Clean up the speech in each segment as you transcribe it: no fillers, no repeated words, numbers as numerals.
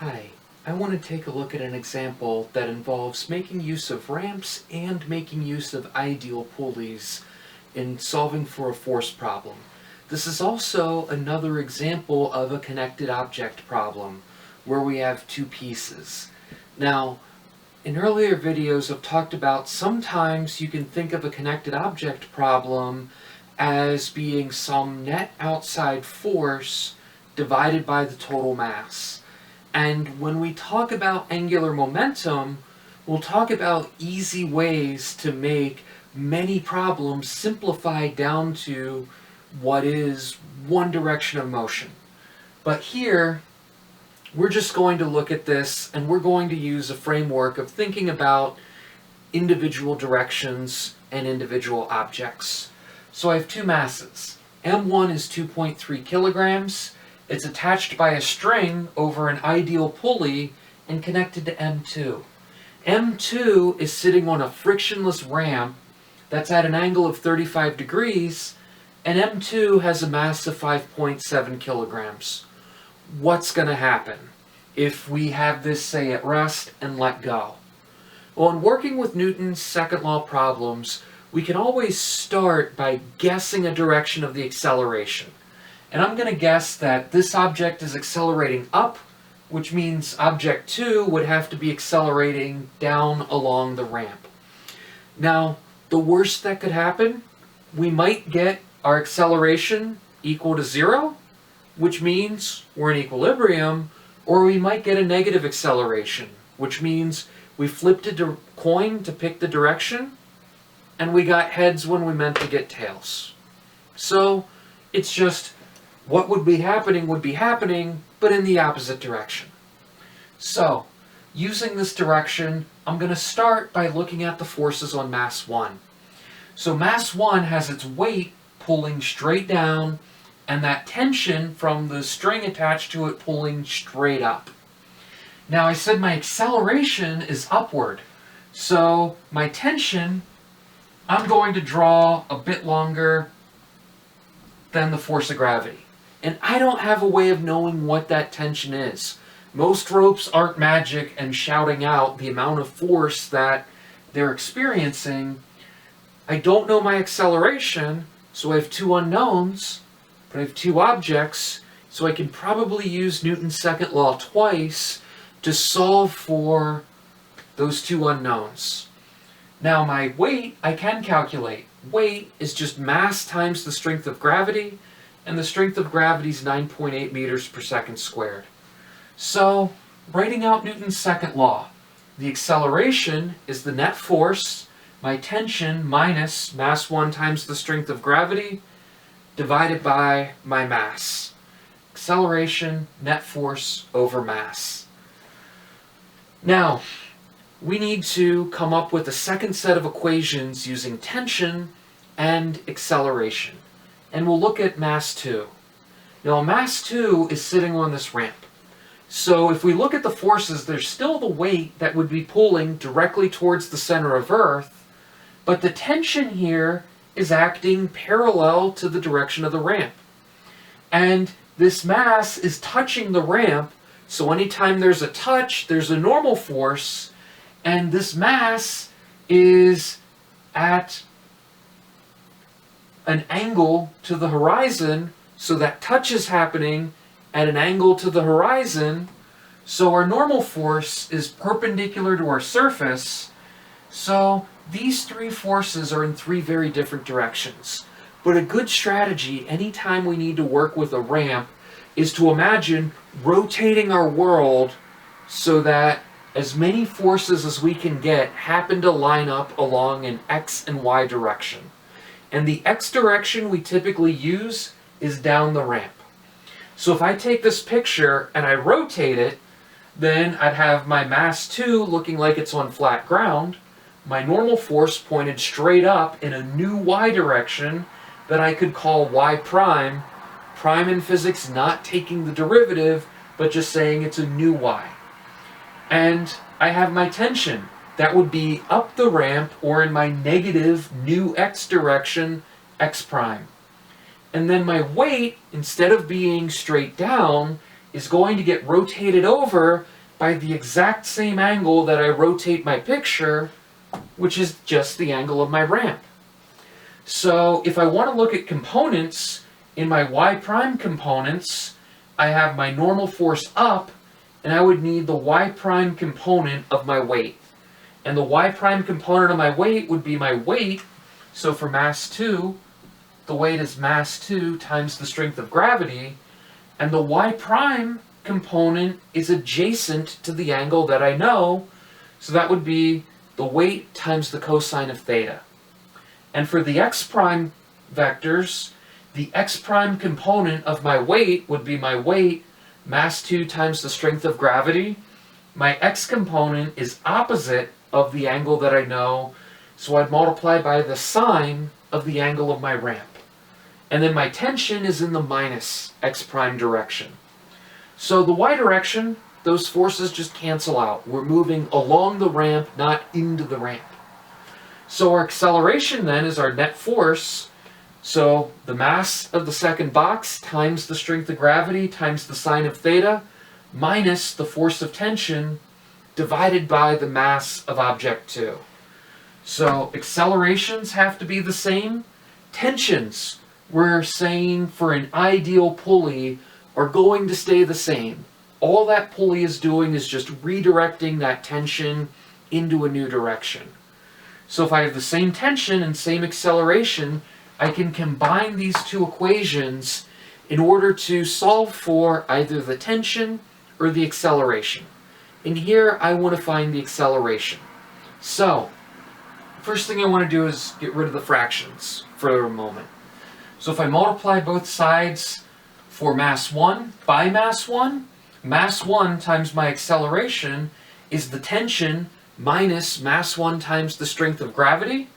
Hi, I want to take a look at an example that involves making use of ramps and making use of ideal pulleys in solving for a force problem. This is also another example of a connected object problem where we have two pieces. Now, in earlier videos I've talked about sometimes you can think of a connected object problem as being some net outside force divided by the total mass. And when we talk about angular momentum, we'll talk about easy ways to make many problems simplify down to what is one direction of motion. But here, we're just going to look at this and we're going to use a framework of thinking about individual directions and individual objects. So I have two masses. M1 is 2.3 kilograms. It's attached by a string over an ideal pulley and connected to M2. M2 is sitting on a frictionless ramp that's at an angle of 35 degrees, and M2 has a mass of 5.7 kilograms. What's going to happen if we have this, say, at rest and let go? Well, in working with Newton's second law problems, we can always start by guessing a direction of the acceleration. And I'm going to guess that this object is accelerating up, which means object 2 would have to be accelerating down along the ramp. Now, the worst that could happen, we might get our acceleration equal to 0, which means we're in equilibrium, or we might get a negative acceleration, which means we flipped a coin to pick the direction, and we got heads when we meant to get tails. So, it's just what would be happening, but in the opposite direction. So, using this direction, I'm going to start by looking at the forces on mass 1. So mass 1 has its weight pulling straight down, and that tension from the string attached to it pulling straight up. Now I said my acceleration is upward, so my tension, I'm going to draw a bit longer than the force of gravity. And I don't have a way of knowing what that tension is. Most ropes aren't magic and shouting out the amount of force that they're experiencing. I don't know my acceleration, so I have two unknowns, but I have two objects, so I can probably use Newton's second law twice to solve for those two unknowns. Now my weight, I can calculate. Weight is just mass times the strength of gravity, and the strength of gravity is 9.8 meters per second squared. So, writing out Newton's second law, the acceleration is the net force, my tension minus mass 1 times the strength of gravity, divided by my mass. Acceleration, net force over mass. Now, we need to come up with a second set of equations using tension and acceleration. And we'll look at mass 2. Now, mass 2 is sitting on this ramp. So if we look at the forces, there's still the weight that would be pulling directly towards the center of Earth, but the tension here is acting parallel to the direction of the ramp. And this mass is touching the ramp, so anytime there's a touch, there's a normal force, and this mass is at an angle to the horizon, so that touch is happening at an angle to the horizon, so our normal force is perpendicular to our surface, so these three forces are in three very different directions. But a good strategy anytime we need to work with a ramp is to imagine rotating our world so that as many forces as we can get happen to line up along an x and y direction. And the x direction we typically use is down the ramp. So if I take this picture and I rotate it, then I'd have my mass 2 looking like it's on flat ground, my normal force pointed straight up in a new y direction that I could call y prime. Prime in physics not taking the derivative, but just saying it's a new y. And I have my tension. That would be up the ramp or in my negative new x direction, x prime. And then my weight, instead of being straight down, is going to get rotated over by the exact same angle that I rotate my picture, which is just the angle of my ramp. So if I want to look at components, in my y prime components, I have my normal force up, and I would need the y prime component of my weight. And the y prime component of my weight would be my weight. So for mass 2, the weight is mass 2 times the strength of gravity, and the y prime component is adjacent to the angle that I know, so that would be the weight times the cosine of theta. And for the x prime vectors, the x prime component of my weight would be my weight, mass 2 times the strength of gravity. My x component is opposite of the angle that I know, so I'd multiply by the sine of the angle of my ramp. And then my tension is in the minus x prime direction. So the y direction, those forces just cancel out. We're moving along the ramp, not into the ramp. So our acceleration then is our net force. So the mass of the second box times the strength of gravity times the sine of theta minus the force of tension divided by the mass of object 2. So accelerations have to be the same. Tensions, we're saying for an ideal pulley, are going to stay the same. All that pulley is doing is just redirecting that tension into a new direction. So if I have the same tension and same acceleration, I can combine these two equations in order to solve for either the tension or the acceleration. And here I want to find the acceleration. So, first thing I want to do is get rid of the fractions for a moment. So if I multiply both sides for mass 1 by mass 1 times my acceleration is the tension minus mass 1 times the strength of gravity.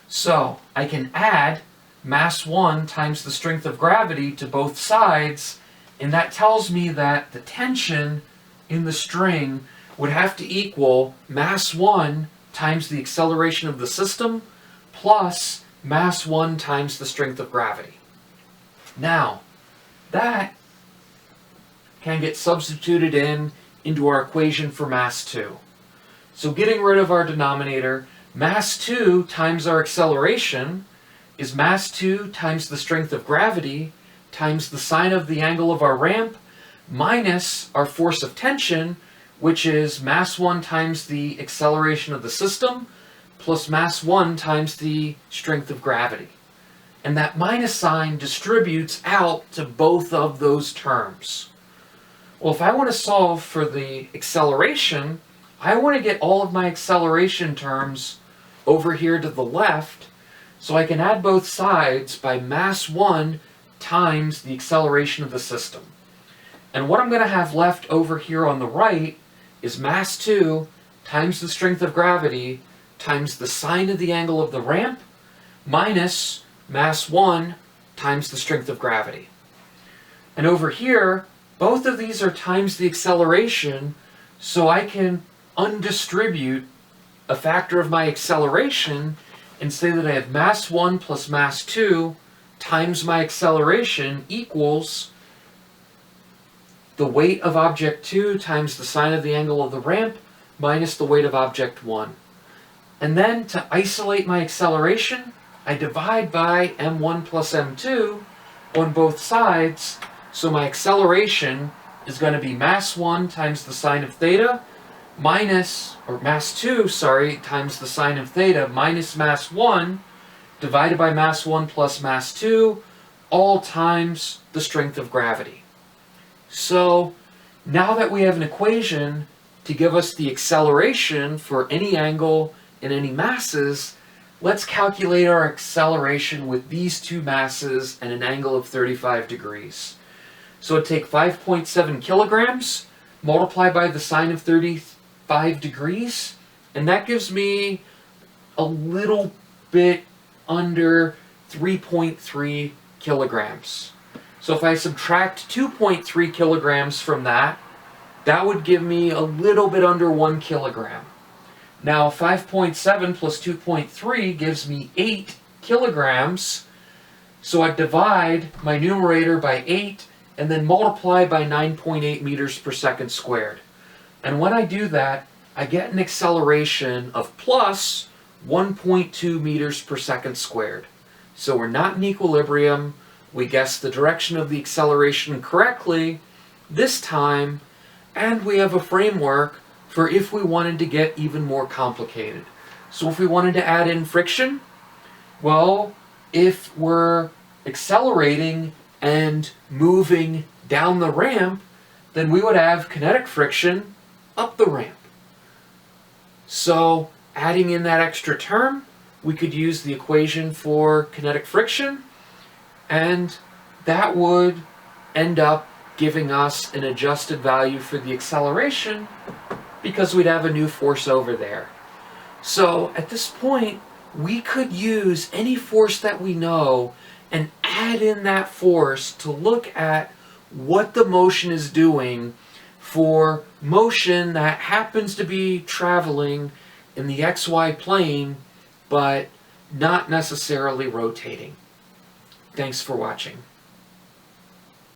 So I can add mass 1 times the strength of gravity to both sides, and that tells me that the tension in the string would have to equal mass 1 times the acceleration of the system plus mass 1 times the strength of gravity. Now, that can get substituted into our equation for mass 2. So getting rid of our denominator, mass 2 times our acceleration is mass 2 times the strength of gravity times the sine of the angle of our ramp minus our force of tension, which is mass 1 times the acceleration of the system plus mass 1 times the strength of gravity. And that minus sign distributes out to both of those terms. Well, if I want to solve for the acceleration, I want to get all of my acceleration terms over here to the left, so I can add both sides by mass 1 times the acceleration of the system. And what I'm going to have left over here on the right is mass 2 times the strength of gravity times the sine of the angle of the ramp minus mass 1 times the strength of gravity. And over here, both of these are times the acceleration, so I can undistribute a factor of my acceleration and say that I have mass 1 plus mass 2 times my acceleration equals the weight of object 2 times the sine of the angle of the ramp minus the weight of object 1. And then to isolate my acceleration, I divide by m1 plus m2 on both sides, so my acceleration is going to be mass 1 times the sine of theta minus, or mass 2, sorry, times the sine of theta minus mass 1 divided by mass 1 plus mass 2, all times the strength of gravity. So now that we have an equation to give us the acceleration for any angle and any masses, let's calculate our acceleration with these two masses and an angle of 35 degrees. So I'd take 5.7 kilograms, multiply by the sine of 35 degrees, and that gives me a little bit under 3.3 kilograms. So if I subtract 2.3 kilograms from that, that would give me a little bit under 1 kilogram. Now 5.7 plus 2.3 gives me 8 kilograms, so I divide my numerator by 8 and then multiply by 9.8 meters per second squared. And when I do that, I get an acceleration of plus 1.2 meters per second squared. So we're not in equilibrium. We guessed the direction of the acceleration correctly this time, and we have a framework for if we wanted to get even more complicated. So if we wanted to add in friction, well, if we're accelerating and moving down the ramp, then we would have kinetic friction up the ramp. So adding in that extra term, we could use the equation for kinetic friction, and that would end up giving us an adjusted value for the acceleration because we'd have a new force over there. So at this point, we could use any force that we know and add in that force to look at what the motion is doing for motion that happens to be traveling in the XY plane, but not necessarily rotating. Thanks for watching.